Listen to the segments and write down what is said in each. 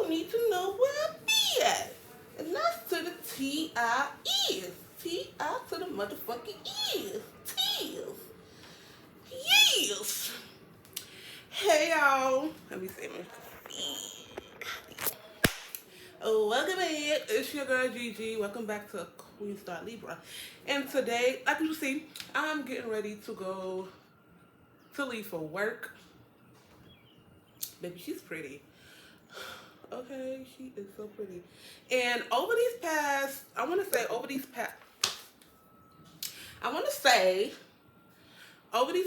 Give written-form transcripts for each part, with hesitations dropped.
need to know where I be at. And that's to the T-I-is. T-I to the motherfucking is. Tears. Yes. Hey y'all. Let me see my welcome back. It's your girl Gigi. Welcome back to Queen Star Libra. And today, like you see, I'm getting ready to go to leave for work. Baby, she's pretty. Okay, she is so pretty. And over these past, over these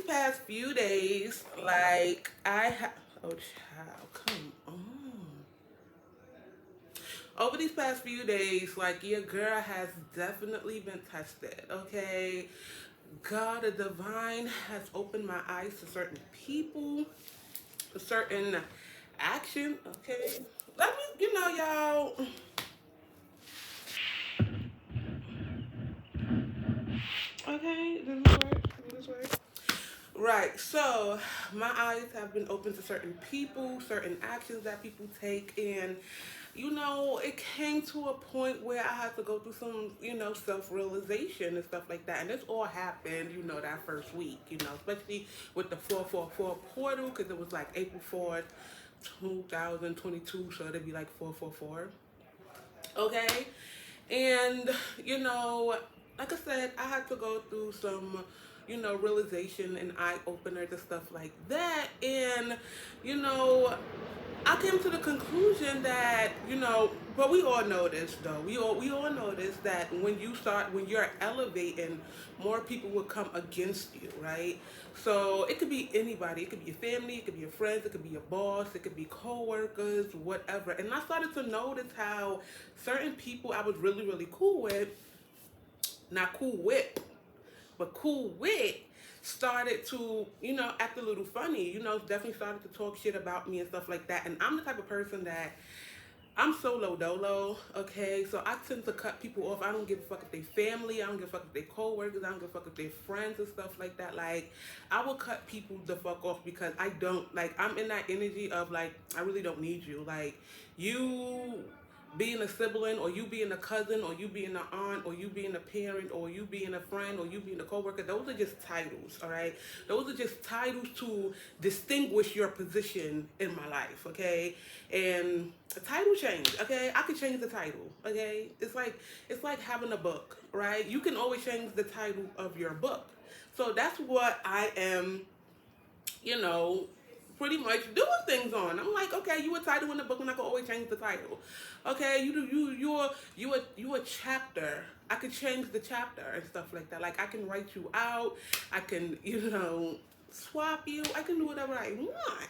past few days, like I have, oh child, come on. Over these past few days, like your girl has definitely been tested, okay? God, the divine has opened my eyes to certain people, to certain action, okay? Let me, y'all. Okay, does this work? Does this work? Right, so my eyes have been open to certain people, certain actions that people take, and it came to a point where I had to go through some, self realization and stuff like that. And this all happened, that first week, especially with the 444 portal, because it was like April 4th, 2022, so it'd be like 444. Okay, and like I said, I had to go through some realization and eye openers and stuff like that. And I came to the conclusion that but we all know this though. We all know this, that when you're elevating, more people will come against you, right? So it could be anybody. It could be your family. It could be your friends. It could be your boss. It could be coworkers, whatever. And I started to notice how certain people I was really really cool with, not cool with, but cool with, started to, act a little funny, definitely started to talk shit about me and stuff like that. And I'm the type of person that I'm solo dolo, okay? So I tend to cut people off. I don't give a fuck if they family, I don't give a fuck if they co-workers, I don't give a fuck if they friends and stuff like that. Like, I will cut people the fuck off because I don't, like, I'm in that energy of, like, I really don't need you. Like, you being a sibling, or you being a cousin, or you being an aunt, or you being a parent, or you being a friend, or you being a coworker, those are just titles, all right? Those are just titles to distinguish your position in my life, okay? And a title change, okay? I could change the title, okay? It's like having a book, right? You can always change the title of your book. So that's what I am, pretty much doing things on. I'm like, okay, you a title in the book, and I can always change the title. Okay, you a chapter. I could change the chapter and stuff like that. Like I can write you out. I can swap you. I can do whatever I want.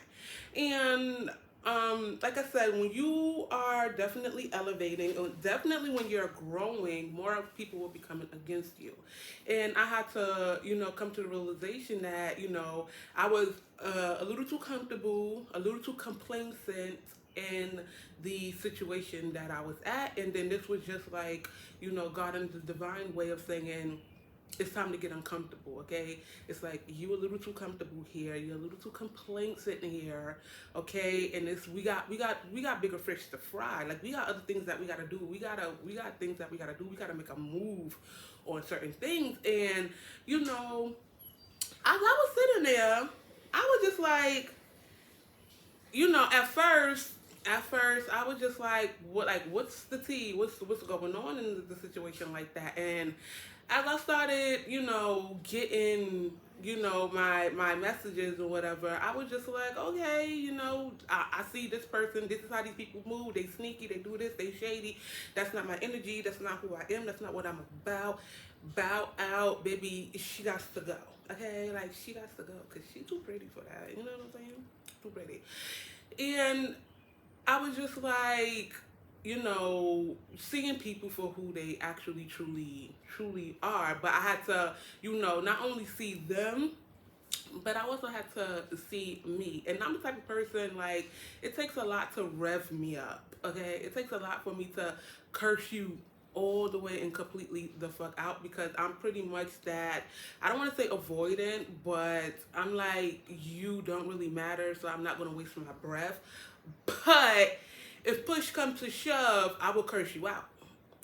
And like I said, when you are definitely elevating, or definitely when you're growing, more people will be coming against you. And I had to, come to the realization that, I was a little too comfortable, a little too complacent in the situation that I was at. And then this was just like, God in the divine way of saying, it's time to get uncomfortable, okay? It's like you a little too comfortable here, you're a little too complacent here, okay? And we got bigger fish to fry. Like we got other things that we gotta do. We got things that we gotta do. We gotta make a move on certain things. And as I was sitting there, I was just like, at first I was just like, what's the tea? What's going on in the situation like that? And as I started, getting, my messages or whatever, I was just like, okay, I see this person, this is how these people move, they sneaky, they do this, they shady, that's not my energy, that's not who I am, that's not what I'm about. Bow out, baby, she got to go, okay? Like, she got to go, because she's too pretty for that, you know what I'm saying? Too pretty. And I was just like, seeing people for who they actually truly are. But I had to, not only see them, but I also had to see me. And I'm the type of person, like, it takes a lot to rev me up, okay? It takes a lot for me to curse you all the way and completely the fuck out, because I'm pretty much that, I don't want to say avoidant, but I'm like, you don't really matter, so I'm not going to waste my breath. But if push comes to shove, I will curse you out,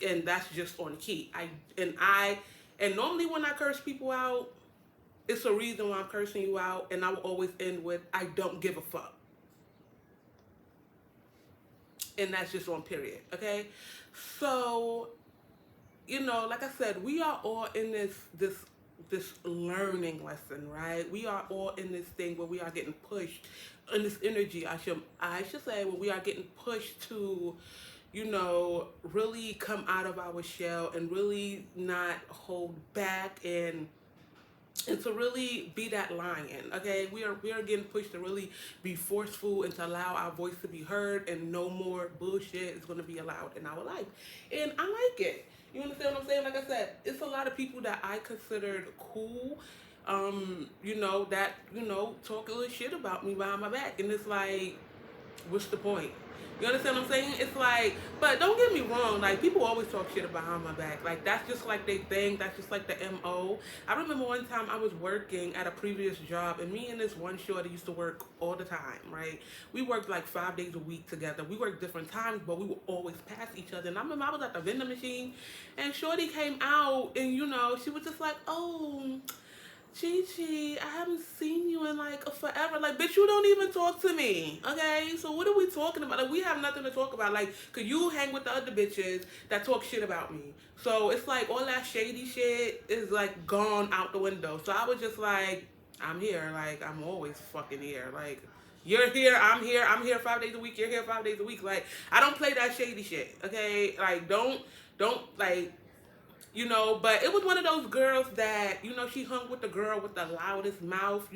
and that's just on key. And normally when I curse people out, it's a reason why I'm cursing you out, and I will always end with I don't give a fuck, and that's just on period. Okay, so like I said, we are all in this learning lesson, right? We are all in this thing where we are getting pushed in this energy. I should say, where we are getting pushed to, really come out of our shell and really not hold back and to really be that lion. Okay, we are getting pushed to really be forceful and to allow our voice to be heard, and no more bullshit is going to be allowed in our life, and I like it. You understand what I'm saying? Like I said, it's a lot of people that I considered cool, that talk a little shit about me behind my back, and it's like, what's the point? You understand what I'm saying? It's like, but don't get me wrong, like, people always talk shit behind my back. Like, that's just like they think, that's just like the MO. I remember one time I was working at a previous job, and me and this one shorty used to work all the time, right? We worked like 5 days a week together. We worked different times, but we would always pass each other. And I remember I was at the vending machine, and shorty came out, and she was just like, oh, Chi, I haven't seen you in like forever. Like, bitch, you don't even talk to me. Okay? So what are we talking about? Like, we have nothing to talk about. Like, cause you hang with the other bitches that talk shit about me. So it's like all that shady shit is like gone out the window. So I was just like, I'm here. Like, I'm always fucking here. Like, you're here, I'm here, I'm here 5 days a week, you're here 5 days a week. Like, I don't play that shady shit. Okay? Like, don't like, but it was one of those girls that, she hung with the girl with the loudest mouth,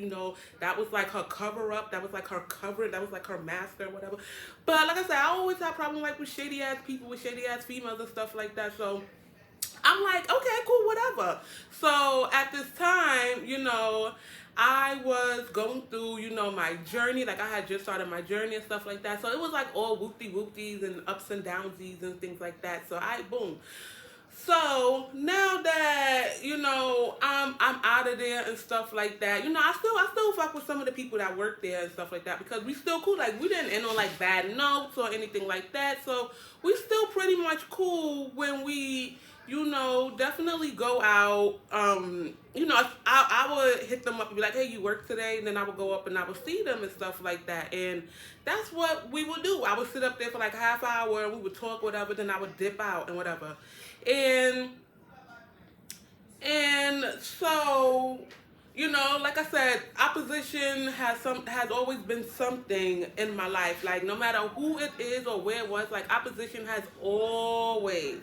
that was like her cover up, that was like her cover, that was like her master, whatever. But like I said, I always have problems like with shady ass people, with shady ass females and stuff like that. So I'm like, okay, cool, whatever. So at this time, I was going through, my journey. Like, I had just started my journey and stuff like that. So it was like all whoopty-whoopties and ups and downsies and things like that. So boom. So now that I'm out of there and stuff like that, I still fuck with some of the people that work there and stuff like that, because we still cool. Like, we didn't end on like bad notes or anything like that. So we still pretty much cool when we definitely go out. I would hit them up and be like, hey, you work today? And then I would go up and I would see them and stuff like that. And that's what we would do. I would sit up there for like a half hour and we would talk, whatever. Then I would dip out and whatever. And so, like I said, opposition has always been something in my life. Like, no matter who it is or where it was, like, opposition has always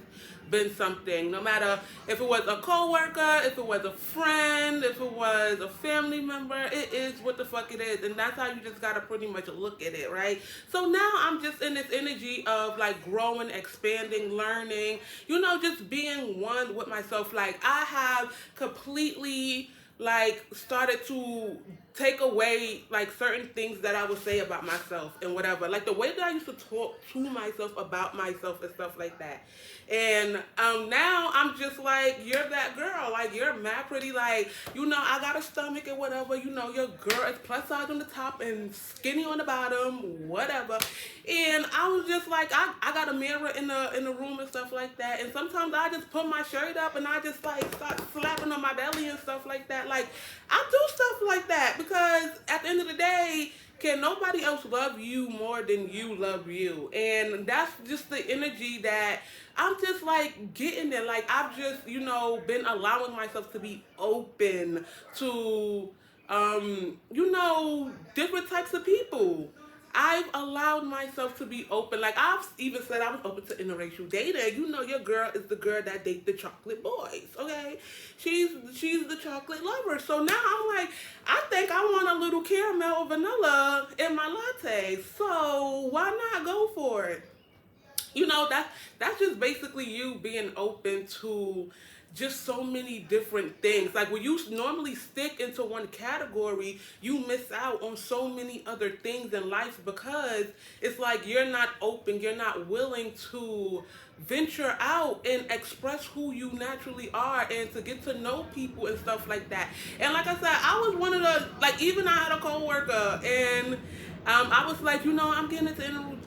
been something. No matter if it was a coworker, if it was a friend, if it was a family member, it is what the fuck it is. And that's how you just gotta pretty much look at it, right? So now I'm just in this energy of like growing, expanding, learning, just being one with myself. Like, I have completely like started to take away like certain things that I would say about myself and whatever. Like, the way that I used to talk to myself about myself and stuff like that. And now I'm just like, you're that girl. Like, you're mad pretty. Like, I got a stomach and whatever. Your girl is plus size on the top and skinny on the bottom, whatever. And I was just like, I got a mirror in the room and stuff like that. And sometimes I just put my shirt up and I just like start slapping on my belly and stuff like that. Like, I do stuff like that because at the end of the day, can nobody else love you more than you love you? And that's just the energy that I'm just like getting there. Like, I've just, been allowing myself to be open to, different types of people. I've allowed myself to be open. Like, I've even said I was open to interracial dating. Your girl is the girl that dates the chocolate boys, okay? She's the chocolate lover. So now I'm like, I think I want a little caramel or vanilla in my latte. So why not go for it? That's just basically you being open to just so many different things. Like, when you normally stick into one category, you miss out on so many other things in life because it's like you're not open, you're not willing to venture out and express who you naturally are and to get to know people and stuff like that. And like I said, I was one of the, like, even I had a coworker and I was like, I'm getting into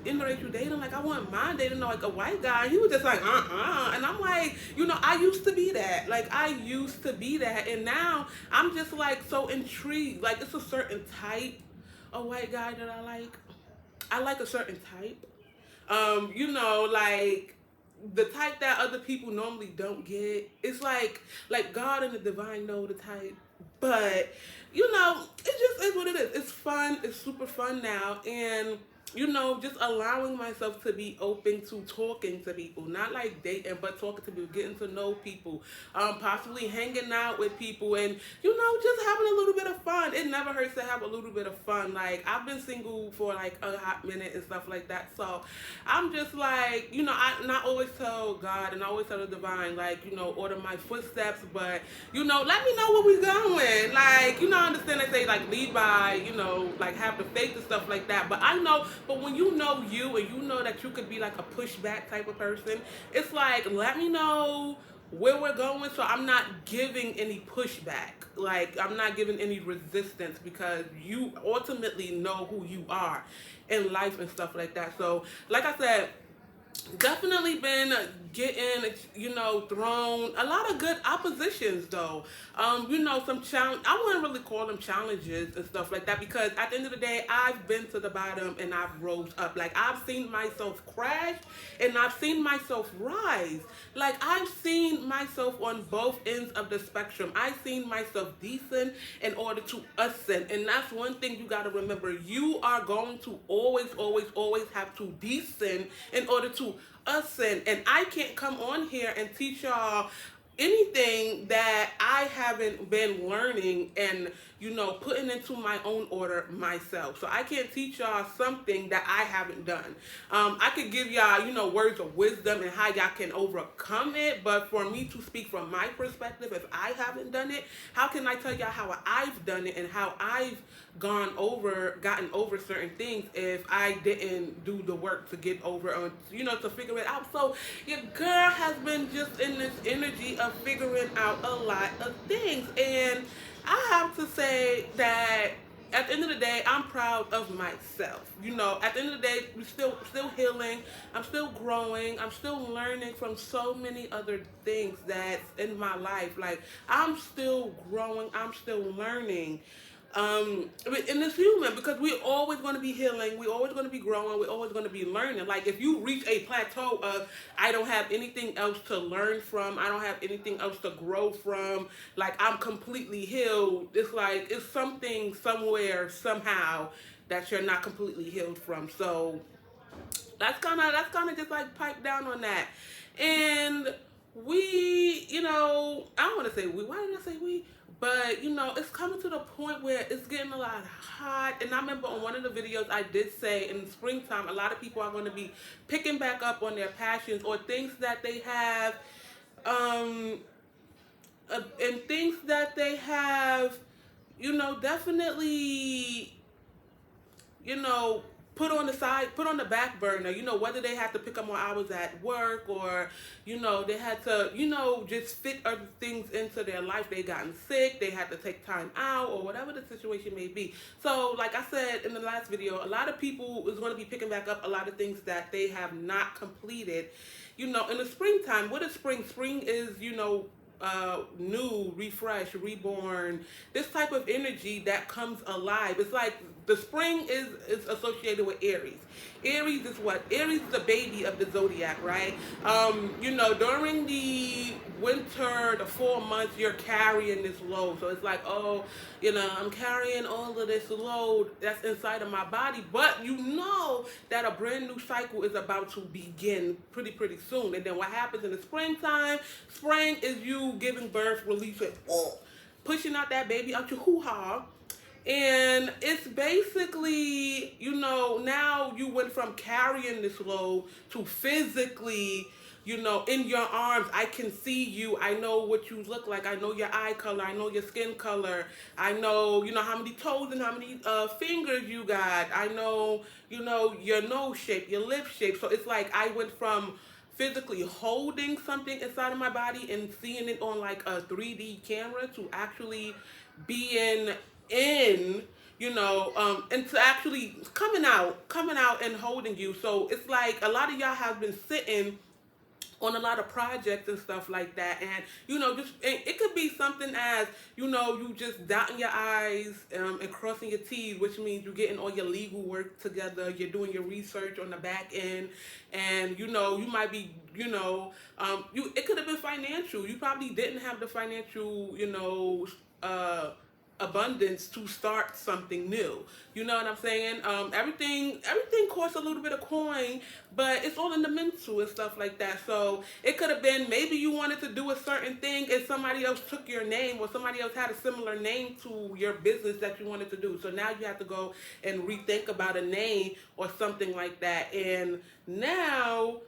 interracial dating. Like, I want my dating like a white guy. He was just like, and I'm like, I used to be that. Like, I used to be that, and now I'm just like so intrigued. Like, it's a certain type of white guy that I like. I like a certain type. Like the type that other people normally don't get. It's like God and the divine know the type. But it just is what it is. It's fun. It's super fun now, and just allowing myself to be open to talking to people, not like dating, but talking to people, getting to know people, possibly hanging out with people, and just having a little bit of fun. It never hurts to have a little bit of fun. Like, I've been single for like a hot minute and stuff like that, so I'm just like, I always tell God and I always tell the divine, like, order my footsteps, but let me know where we going. Like, I understand they say like lead by, like have the faith and stuff like that. But I know, but when you know you and you know that you could be like a pushback type of person, it's like, let me know where we're going so I'm not giving any pushback. Like, I'm not giving any resistance, because you ultimately know who you are in life and stuff like that. So, like I said, definitely been getting, thrown a lot of good oppositions though. Some challenge, I wouldn't really call them challenges and stuff like that, because at the end of the day, I've been to the bottom and I've rose up. Like, I've seen myself crash and I've seen myself rise. Like, I've seen myself on both ends of the spectrum. I've seen myself descend in order to ascend. And that's one thing you got to remember. You are going to always, always, always have to descend in order to ascend. And I can't come on here and teach y'all anything that I haven't been learning and putting into my own order myself. So I can't teach y'all something that I haven't done. I could give y'all words of wisdom and how y'all can overcome it, but for me to speak from my perspective, if I haven't done it, how can I tell y'all how I've done it and how I've gotten over certain things if I didn't do the work to get over, or to figure it out. So your girl has been just in this energy of figuring out a lot of things, and I have to say that at the end of the day, I'm proud of myself. At the end of the day, we're still healing. I'm still growing. I'm still learning from so many other things that's in my life. Like, I'm still growing. I'm still learning. And it's human, because we're always going to be healing, we're always going to be growing, we're always going to be learning. Like, if you reach a plateau of, I don't have anything else to learn from, I don't have anything else to grow from, like, I'm completely healed, it's like, it's something somewhere, somehow, that you're not completely healed from. So that's kind of just like pipe down on that. And we, I don't want to say we, why did I say we? But, it's coming to the point where it's getting a lot hot. And I remember on one of the videos I did say, in the springtime, a lot of people are going to be picking back up on their passions or things that they have, and things that they have, definitely, you know, put on the side, put on the back burner, whether they had to pick up more hours at work, or, they had to, just fit other things into their life. They gotten sick, they had to take time out, or whatever the situation may be. So, like I said in the last video, a lot of people is going to be picking back up a lot of things that they have not completed. In the springtime, what is spring? Spring is, new, refresh, reborn, this type of energy that comes alive. It's like the spring is associated with Aries. Aries is what? Aries is the baby of the zodiac, right? During the winter, the 4 months, you're carrying this load. So it's like, oh, I'm carrying all of this load that's inside of my body. But you know that a brand new cycle is about to begin pretty soon. And then what happens in the springtime? Spring is you giving birth, releasing, pushing out that baby out your hoo-ha. And it's basically, now you went from carrying this load to physically, in your arms. I can see you. I know what you look like. I know your eye color. I know your skin color. I know, how many toes and how many fingers you got. I know, your nose shape, your lip shape. So it's like I went from physically holding something inside of my body and seeing it on like a 3D camera to actually being in, and to actually coming out and holding you. So it's like a lot of y'all have been sitting on a lot of projects and stuff like that. And just it could be something as you just dotting your I's and crossing your T's, which means you're getting all your legal work together, you're doing your research on the back end. And you might be it could have been financial. You probably didn't have the financial abundance to start something new. You know what I'm saying? Everything costs a little bit of coin, but it's all in the mental and stuff like that. So it could have been maybe you wanted to do a certain thing and somebody else took your name, or somebody else had a similar name to your business that you wanted to do. So now you have to go and rethink about a name or something like that. And now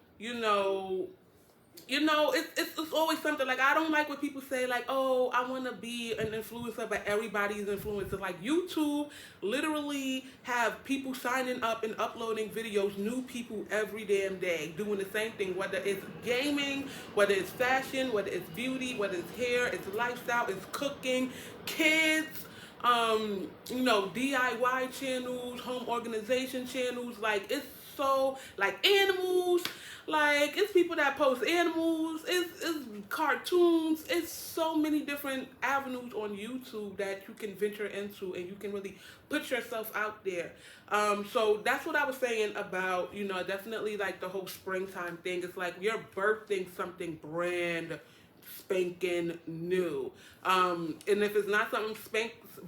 it's always something. Like, I don't like when people say, like, oh, I want to be an influencer, but everybody's influencer. Like, YouTube literally have people signing up and uploading videos, new people every damn day, doing the same thing, whether it's gaming, whether it's fashion, whether it's beauty, whether it's hair, it's lifestyle, it's cooking, kids, DIY channels, home organization channels. Like, it's so, like, animals, like, it's people that post animals, it's cartoons, it's so many different avenues on YouTube that you can venture into, and you can really put yourself out there. So that's what I was saying about, definitely like the whole springtime thing. It's like you're birthing something brand spanking new. And if it's not something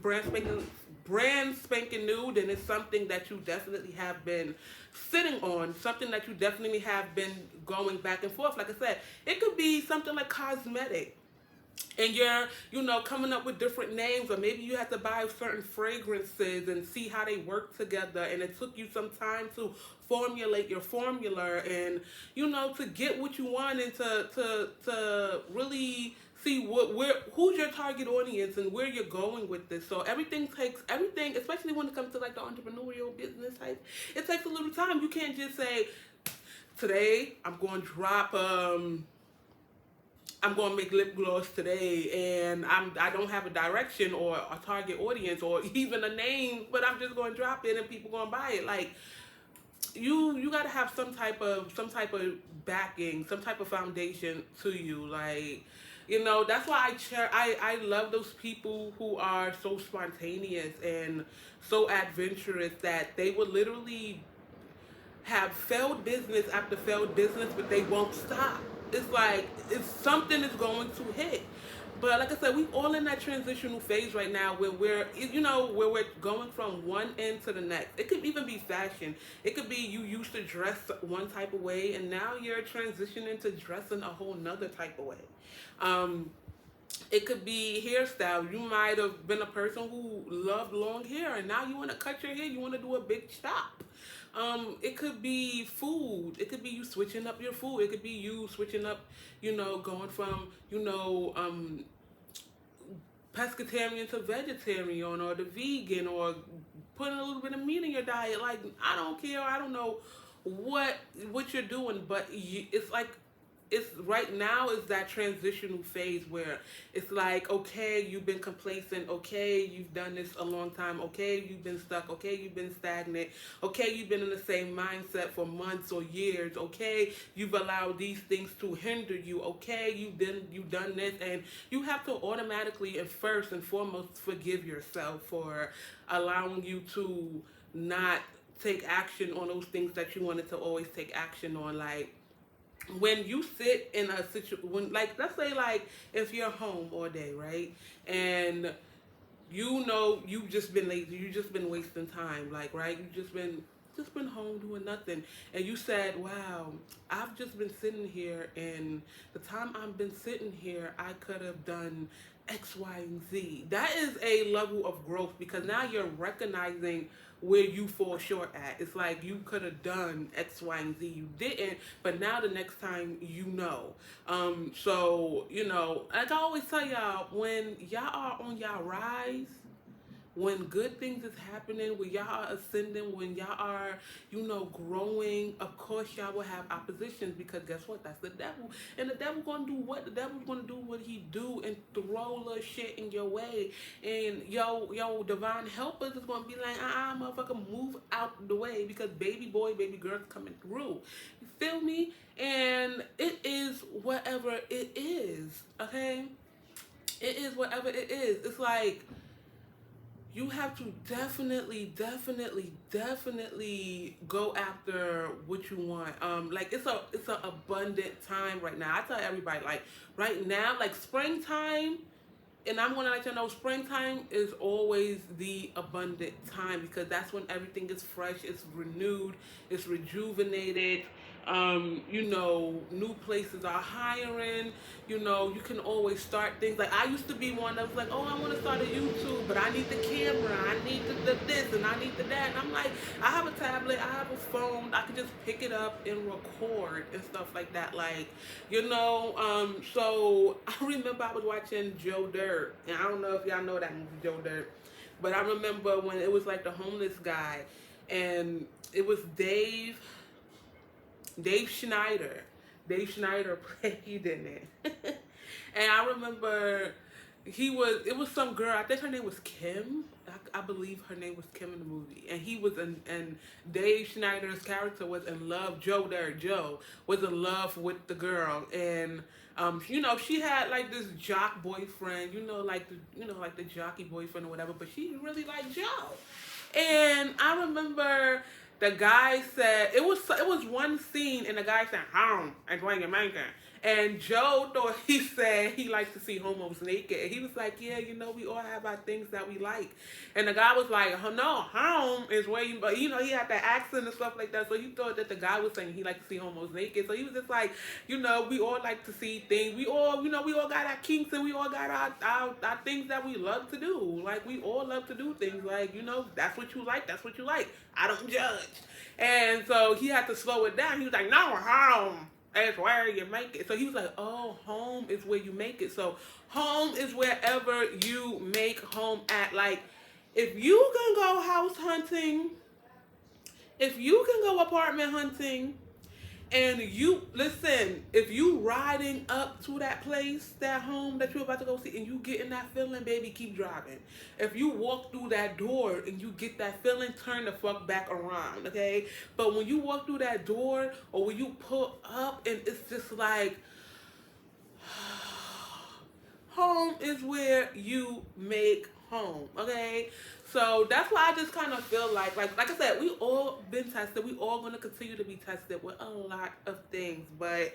brand spanking new, then it's something that you definitely have been sitting on, something that you definitely have been going back and forth. Like I said, it could be something like cosmetic, and you're coming up with different names, or maybe you have to buy certain fragrances and see how they work together, and it took you some time to formulate your formula, and to get what you want, and to really see who's your target audience and where you're going with this. So everything, especially when it comes to like the entrepreneurial business type, it takes a little time. You can't just say, today I'm going to drop I'm going to make lip gloss today, and I don't have a direction or a target audience or even a name, but I'm just going to drop it and people going to buy it. Like, you got to have some type of backing, some type of foundation to you. Like, that's why I love those people who are so spontaneous and so adventurous that they would literally have failed business after failed business, but they won't stop. It's like, if something is going to hit. But like I said, we all in that transitional phase right now where we're going from one end to the next. It could even be fashion. It could be you used to dress one type of way, and now you're transitioning to dressing a whole nother type of way. It could be hairstyle. You might have been a person who loved long hair, and now you want to cut your hair. You want to do a big chop. It could be food. It could be you switching up your food. It could be you switching up, going from, pescatarian to vegetarian, or the vegan, or putting a little bit of meat in your diet. Like, I don't care. I don't know what you're doing, but it's like, it's right now is that transitional phase where it's like, okay, you've been complacent, okay, you've done this a long time, okay, you've been stuck, okay, you've been stagnant, okay, you've been in the same mindset for months or years, okay, you've allowed these things to hinder you, okay, you've done this, and you have to automatically and first and foremost forgive yourself for allowing you to not take action on those things that you wanted to always take action on. Like, when you sit in a situation, like, let's say, like, if you're home all day, right, and you've just been lazy, you've just been wasting time, like, right, you've just been home doing nothing, and you said, wow, I've just been sitting here, and the time I've been sitting here, I could have done X, Y, and Z. That is a level of growth, because now you're recognizing where you fall short at. It's like, you could have done X, Y, and Z. You didn't, but now the next time, So, like I always tell y'all, when y'all are on y'all rise, when good things is happening, when y'all are ascending, when y'all are, growing, of course y'all will have oppositions because guess what? That's the devil. And the devil gonna do what? The devil's gonna do what he do and throw little shit in your way. And yo, divine helpers is gonna be like, motherfucker, move out the way because baby boy, baby girl's coming through. You feel me? And it is whatever it is, okay? It is whatever it is. It's like you have to definitely go after what you want. Like it's a abundant time right now. I tell everybody, like right now, like springtime, and I'm gonna let you know, springtime is always the abundant time because that's when everything is fresh, it's renewed, it's rejuvenated. New places are hiring. You can always start things. Like I used to be one that was like, oh, I want to start a YouTube, but I need the camera, I need the this, and I need the that. And I'm like, I have a tablet, I have a phone, I can just pick it up and record and stuff like that. Like, so I remember I was watching Joe Dirt, and I don't know if y'all know that movie, Joe Dirt, but I remember when it was like the homeless guy, and it was Dave Schneider. Dave Schneider played in it. And I remember it was some girl, I think her name was Kim. I believe her name was Kim in the movie. And and Dave Schneider's character was in love, Joe was in love with the girl. And, she had like this jock boyfriend, like the jockey boyfriend or whatever, but she really liked Joe. And I remember the guy said it was one scene and the guy said home and Dwayne Jamaica. And Joe thought he said he likes to see homos naked. And he was like, yeah, we all have our things that we like. And the guy was like, oh, no, home is where you, but he had that accent and stuff like that. So he thought that the guy was saying he liked to see homos naked. So he was just like, we all like to see things. We all, we all got our kinks and we all got our things that we love to do. Like we all love to do things. Like, that's what you like. That's what you like. I don't judge. And so he had to slow it down. He was like, no, home. That's where you make it. So he was like, oh, home is where you make it. So home is wherever you make home at. Like, if you can go house hunting, if you can go apartment hunting, and if you riding up to that place, that home that you're about to go see, and you getting that feeling, baby, keep driving. If you walk through that door and you get that feeling, turn the fuck back around, okay? But when you walk through that door or when you pull up and it's just like, home is where you make home, okay? So that's why I just kind of feel like I said, we all been tested. We all going to continue to be tested with a lot of things. But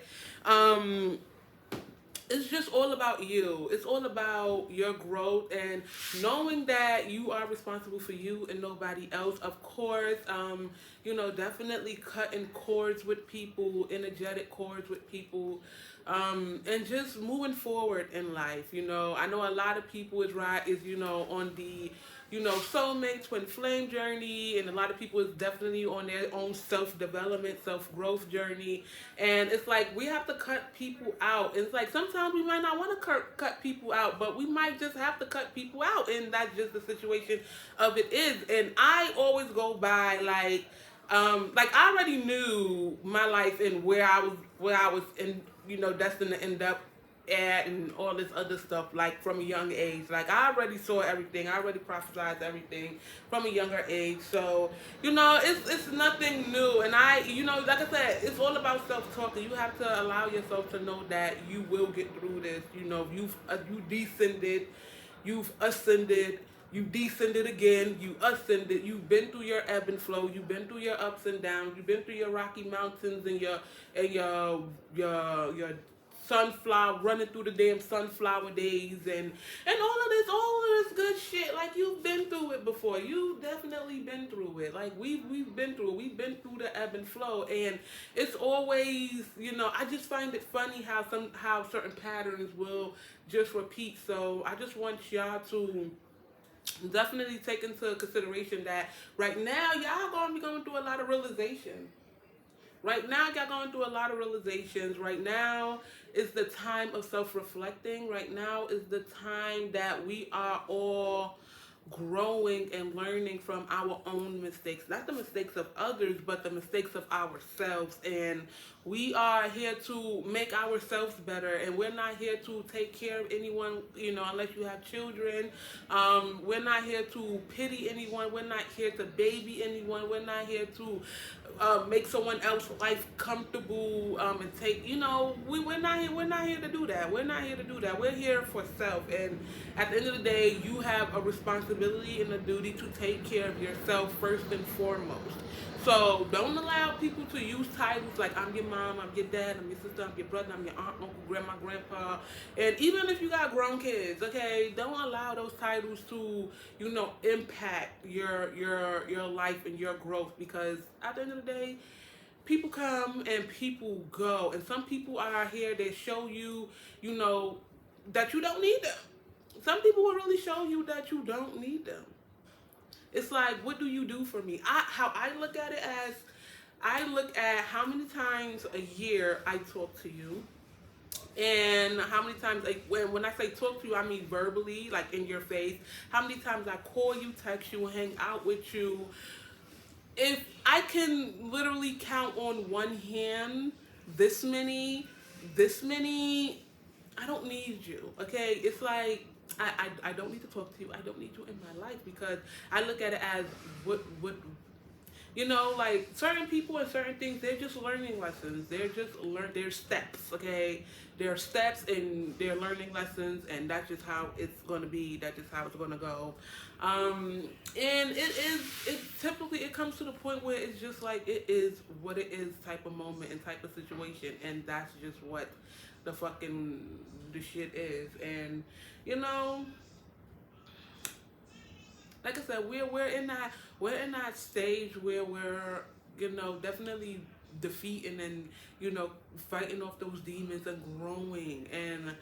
it's just all about you. It's all about your growth and knowing that you are responsible for you and nobody else. Of course, definitely cutting cords with people, energetic cords with people. And just moving forward in life. I know a lot of people is on the soulmate twin flame journey, and a lot of people is definitely on their own self-development, self-growth journey. And it's like we have to cut people out. And it's like sometimes we might not want to cut people out, but we might just have to cut people out, and that's just the situation of it is. And I always go by like I already knew my life and where I was in, destined to end up at and all this other stuff, like from a young age. Like I already saw everything. I already prophesied everything from a younger age. So, it's nothing new. And like I said, it's all about self-talk. And you have to allow yourself to know that you will get through this. You descended, you've ascended, you descended again, you ascended, you've been through your ebb and flow, you've been through your ups and downs, you've been through your Rocky Mountains and your sunflower, running through the damn sunflower days and all of this good shit. Like you've been through it before. You've definitely been through it. Like we've been through it. We've been through the ebb and flow, and it's always, I just find it funny how certain patterns will just repeat. So I just want y'all to definitely take into consideration that right now y'all gonna be going through a lot of realization. Right now, y'all going through a lot of realizations. Right now is the time of self-reflecting. Right now is the time that we are all growing and learning from our own mistakes, not the mistakes of others, but the mistakes of ourselves. And we are here to make ourselves better, and we're not here to take care of anyone, unless you have children. We're not here to pity anyone. We're not here to baby anyone. We're not here to make someone else's life comfortable, and take, we're not here to do that. We're not here to do that. We're here for self. And at the end of the day, you have a responsibility and a duty to take care of yourself first and foremost. So don't allow people to use titles like I'm your mom, I'm your dad, I'm your sister, I'm your brother, I'm your aunt, uncle, grandma, grandpa. And even if you got grown kids, okay, don't allow those titles to, impact your life and your growth, because at the end of the day, people come and people go. And some people are here, they show you, that you don't need them. Some people will really show you that you don't need them. It's like, what do you do for me? How I look at it as, I look at how many times a year I talk to you, and how many times, like, when I say talk to you, I mean verbally, like in your face. How many times I call you, text you, hang out with you. If I can literally count on one hand, this many, this many, I don't need you. Okay, it's like, I don't need to talk to you. I don't need you in my life, because I look at it as, what like certain people and certain things, they're just learning lessons. They're just their steps, okay? They're steps and they're learning lessons, and that's just how it's gonna be. That's just how it's gonna go. And it typically, it comes to the point where it's just like, it is what it is type of moment and type of situation, and that's just what the shit is. And you know like I said, we're in that stage where we're, definitely defeating and, fighting off those demons and growing, and,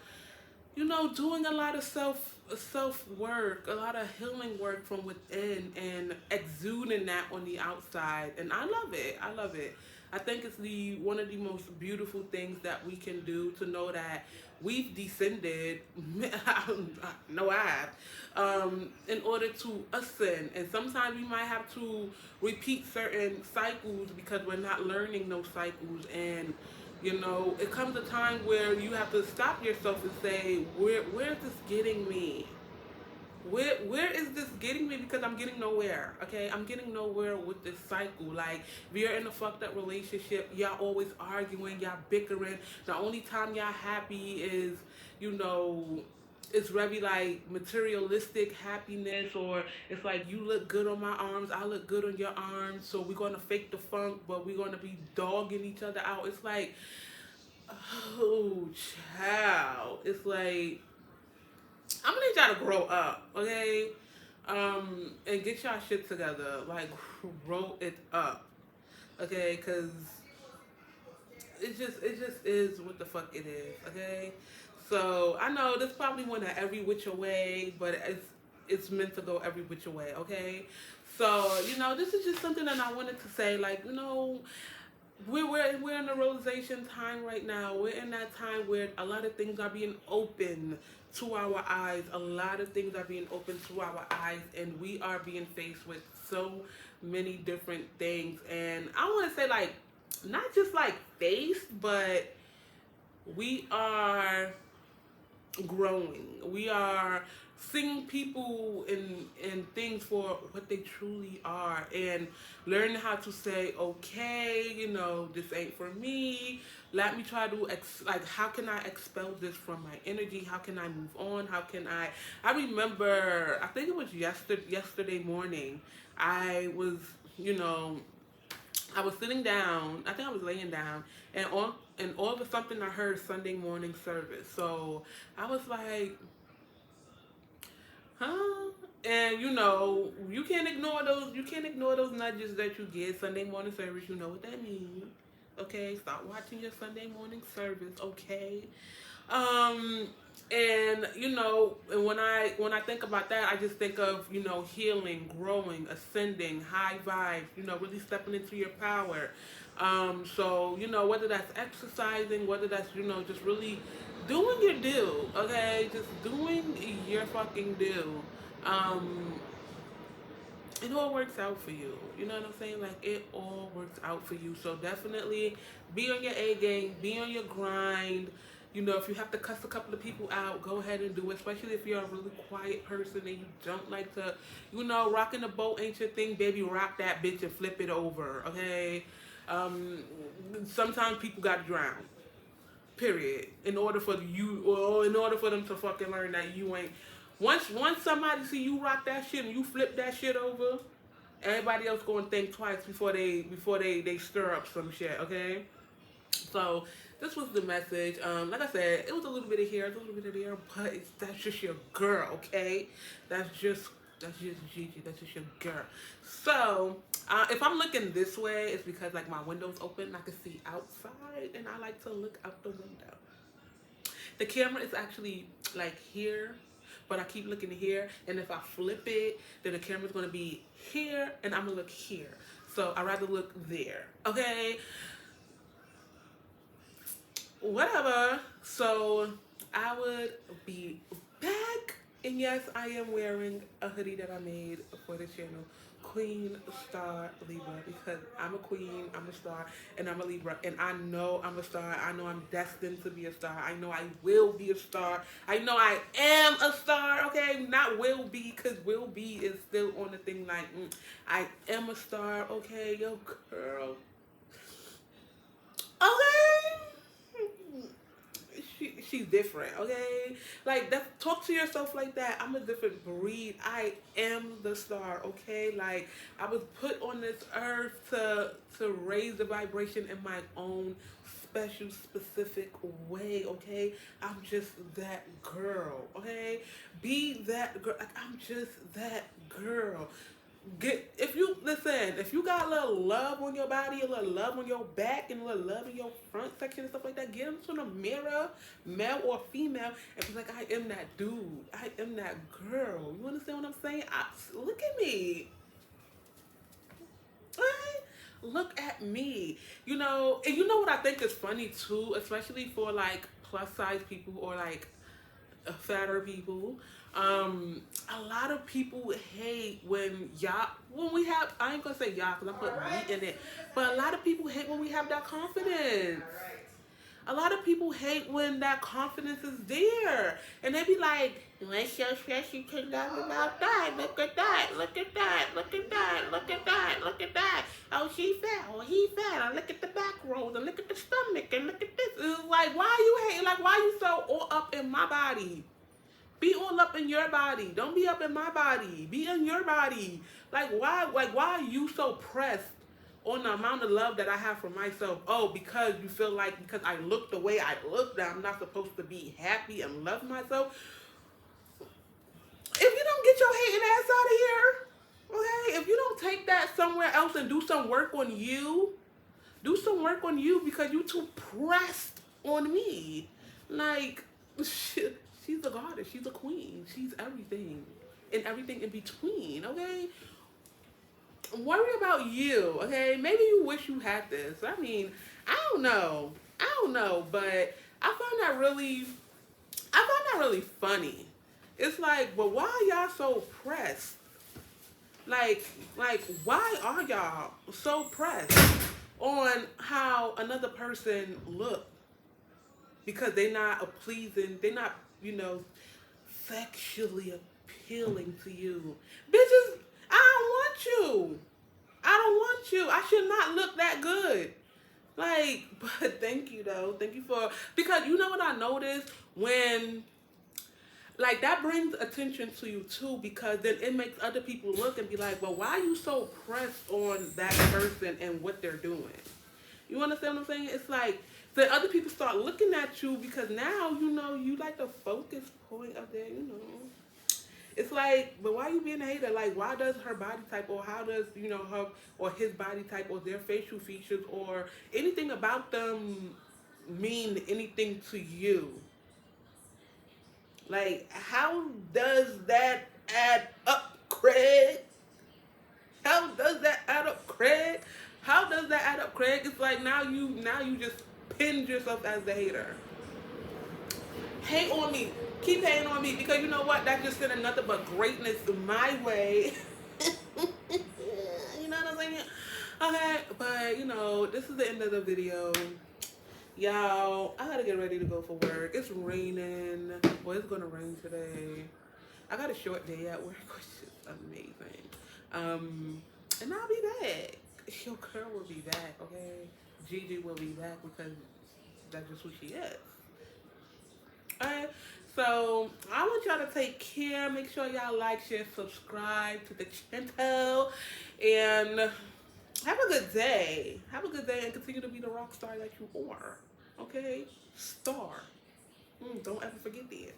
doing a lot of self work, a lot of healing work from within, and exuding that on the outside. And I love it. I love it. I think it's the one of the most beautiful things that we can do, to know that we've descended. No, I have. In order to ascend, and sometimes we might have to repeat certain cycles because we're not learning those cycles. And it comes a time where you have to stop yourself and say, where is this getting me? Where is this getting me? Because I'm getting nowhere. Okay, I'm getting nowhere with this cycle. Like, if you're in a fucked up relationship, y'all always arguing, y'all bickering. The only time y'all happy is, it's very like materialistic happiness, or it's like, you look good on my arms, I look good on your arms, so we're gonna fake the funk, but we're gonna be dogging each other out. It's like, oh, child. It's like, I'm gonna need y'all to grow up, okay? And get y'all shit together. Like, grow it up, okay? Cause it just is what the fuck it is, okay? So I know this probably went every which way, but it's meant to go every which way, okay? So this is just something that I wanted to say. Like, we're in a realization time right now. We're in that time where a lot of things are being open to our eyes. A lot of things are being open to our eyes, and we are being faced with so many different things. And I want to say, like, not just like faced, but we are growing. We are seeing people and things for what they truly are, and learning how to say, okay, this ain't for me. Let me try to like, how can I expel this from my energy? How can I move on? How can I remember, I think it was yesterday morning, I was, I was sitting down. I think I was laying down, and all of a sudden I heard Sunday morning service. So I was like, huh? And you can't ignore those. You can't ignore those nudges that you get. Sunday morning service. You know what that means. Okay, start watching your Sunday morning service. Okay. And and when I think about that, I just think of healing, growing, ascending, high vibes, really stepping into your power. So whether that's exercising, whether that's just really doing your deal, okay, just doing your fucking deal. it all works out for you. You know what I'm saying? Like it all works out for you. So definitely be on your A game, be on your grind. You know, if you have to cuss a couple of people out, go ahead and do it. Especially if you're a really quiet person and you don't like to, rocking the boat ain't your thing, baby. Rock that bitch and flip it over, okay? Um, Sometimes people gotta drown. Period. In order for you, or in order for them to fucking learn that you ain't. Once somebody see you rock that shit and you flip that shit over, everybody else gonna think twice before they stir up some shit. Okay. So this was the message. Like I said, it was a little bit of here, it's a little bit of there, but that's just your girl, okay? That's just Gigi. That's just your girl. So if I'm looking this way, it's because like my window's open and I can see outside, and I like to look out the window. The camera is actually like here, but I keep looking here, and if I flip it, then the camera's gonna be here, and I'm gonna look here. So I rather look there. Okay. Whatever. So I would be back. And yes, I am wearing a hoodie that I made for the channel. Queen Star Libra, because I'm a queen, I'm a star, and I'm a Libra, and I know I'm a star. I know I'm destined to be a star. I know I will be a star. I know I am a star. Okay, not will be, because will be is still on the thing. Like I am a star. Okay, yo, girl. Okay. She's different, okay? Like that, talk to yourself like that. I'm a different breed. I am the star, okay? Like I was put on this earth to raise the vibration in my own special, specific way, okay? I'm just that girl, okay? Be that girl. Like I'm just that girl. If you got a little love on your body, a little love on your back, and a little love in your front section and stuff like that, get into the mirror, male or female, and be like, I am that dude. I am that girl. You understand what I'm saying? Look at me. Right? Look at me. And you know what I think is funny too, especially for like plus size people or like fatter people. A lot of people hate when we have, I ain't gonna say y'all because I put me in it, but a lot of people hate when we have that confidence. A lot of people hate when that confidence is there. And they be like, what's so special to love about that? Look at that, look at that, look at that, look at that, look at that. Oh, she fat, oh, he fat. And look at the back rolls, and look at the stomach, and look at this. It's like, why are you hating? Like, why are you so all up in my body? Be all up in your body. Don't be up in my body. Be in your body. Why are you so pressed on the amount of love that I have for myself? Oh, because you feel like because I look the way I look that I'm not supposed to be happy and love myself. If you don't get your hating ass out of here, okay? If you don't take that somewhere else and do some work on you, because you too pressed on me. Like, she's a goddess. She's a queen. She's everything. And everything in between, okay? Worry about you, okay? Maybe you wish you had this. I mean, I don't know. But I found that really funny. It's like, but why are y'all so pressed? Like, why are y'all so pressed on how another person look? Because they're not sexually appealing to you. Bitches, I don't want you. I should not look that good. Like, but thank you though. Thank you because you know what I noticed when, like, that brings attention to you too, because then it makes other people look and be like, well, why are you so pressed on that person and what they're doing? You understand what I'm saying? It's like, then other people start looking at you because now, you like the focus point of their. It's like, but why are you being a hater? Like, why does her body type, or how does, her or his body type, or their facial features, or anything about them mean anything to you? Like, how does that add up, Craig? How does that add up, Craig? How does that add up, Craig? It's like now you just pinned yourself as the hater. Hate on me. Keep hating on me, because you know what? That just sent nothing but greatness my way. Okay, but you know, this is the end of the video. Y'all, I gotta get ready to go for work. It's raining. Well, it's gonna rain today. I got a short day at work, which is amazing. And I'll be back. Your girl will be back, okay? Gigi will be back because that's just who she is. Alright, so I want y'all to take care. Make sure y'all like, share, subscribe to the channel, and have a good day. Have a good day and continue to be the rock star that you are. Okay? Star. Don't ever forget that.